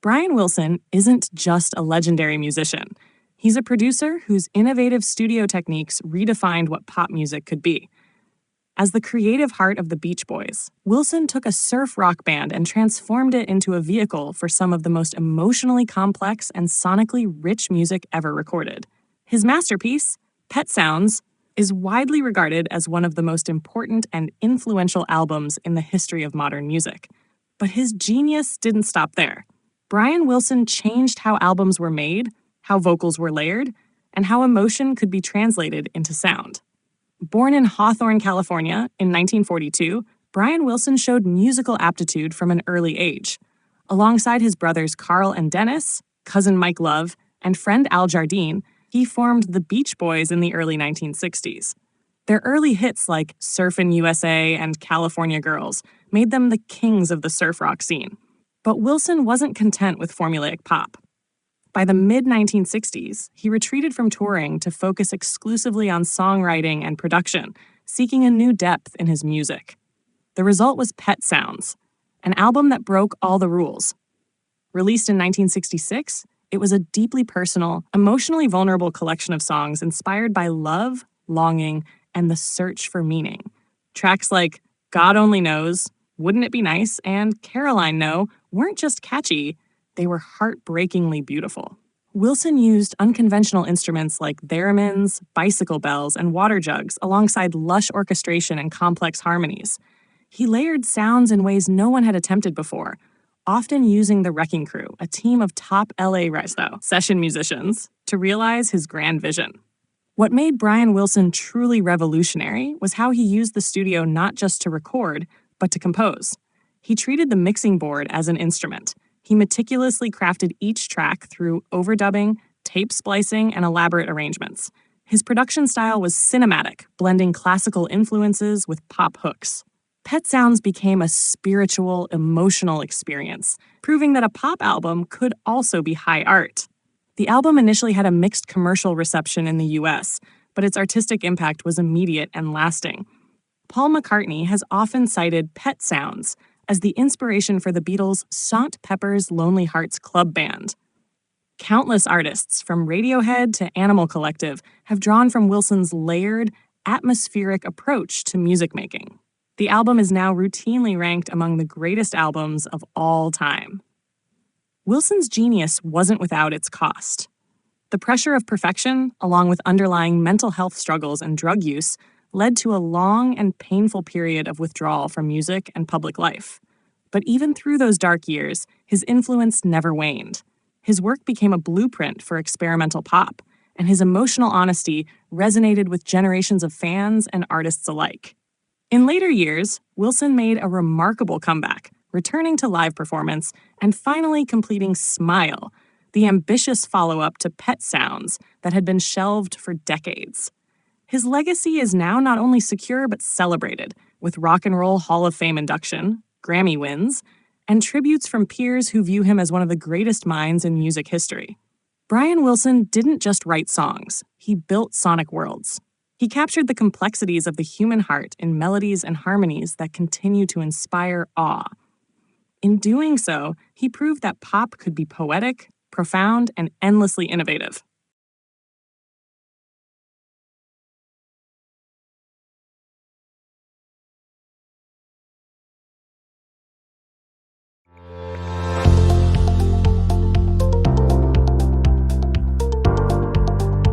Brian Wilson isn't just a legendary musician. He's a producer whose innovative studio techniques redefined what pop music could be. As the creative heart of the Beach Boys, Wilson took a surf rock band and transformed it into a vehicle for some of the most emotionally complex and sonically rich music ever recorded. His masterpiece, Pet Sounds, is widely regarded as one of the most important and influential albums in the history of modern music. But his genius didn't stop there. Brian Wilson changed how albums were made, how vocals were layered, and how emotion could be translated into sound. Born in Hawthorne, California in 1942, Brian Wilson showed musical aptitude from an early age. Alongside his brothers Carl and Dennis, cousin Mike Love, and friend Al Jardine, he formed the Beach Boys in the early 1960s. Their early hits like Surfin' USA and California Girls made them the kings of the surf rock scene. But Wilson wasn't content with formulaic pop. By the mid-1960s, he retreated from touring to focus exclusively on songwriting and production, seeking a new depth in his music. The result was Pet Sounds, an album that broke all the rules. Released in 1966, it was a deeply personal, emotionally vulnerable collection of songs inspired by love, longing, and the search for meaning. Tracks like God Only Knows, Wouldn't It Be Nice, and Caroline No weren't just catchy, they were heartbreakingly beautiful. Wilson used unconventional instruments like theremins, bicycle bells, and water jugs alongside lush orchestration and complex harmonies. He layered sounds in ways no one had attempted before, often using the Wrecking Crew, a team of top LA session musicians, to realize his grand vision. What made Brian Wilson truly revolutionary was how he used the studio not just to record, but to compose. He treated the mixing board as an instrument. He meticulously crafted each track through overdubbing, tape splicing, and elaborate arrangements. His production style was cinematic, blending classical influences with pop hooks. Pet Sounds became a spiritual, emotional experience, proving that a pop album could also be high art. The album initially had a mixed commercial reception in the US, but its artistic impact was immediate and lasting. Paul McCartney has often cited Pet Sounds as the inspiration for the Beatles' Sgt. Pepper's Lonely Hearts Club Band. Countless artists, from Radiohead to Animal Collective, have drawn from Wilson's layered, atmospheric approach to music making. The album is now routinely ranked among the greatest albums of all time. Wilson's genius wasn't without its cost. The pressure of perfection, along with underlying mental health struggles and drug use, led to a long and painful period of withdrawal from music and public life. But even through those dark years, his influence never waned. His work became a blueprint for experimental pop, and his emotional honesty resonated with generations of fans and artists alike. In later years, Wilson made a remarkable comeback, returning to live performance and finally completing Smile, the ambitious follow-up to Pet Sounds that had been shelved for decades. His legacy is now not only secure but celebrated, with Rock and Roll Hall of Fame induction, Grammy wins, and tributes from peers who view him as one of the greatest minds in music history. Brian Wilson didn't just write songs, he built sonic worlds. He captured the complexities of the human heart in melodies and harmonies that continue to inspire awe. In doing so, he proved that pop could be poetic, profound, and endlessly innovative.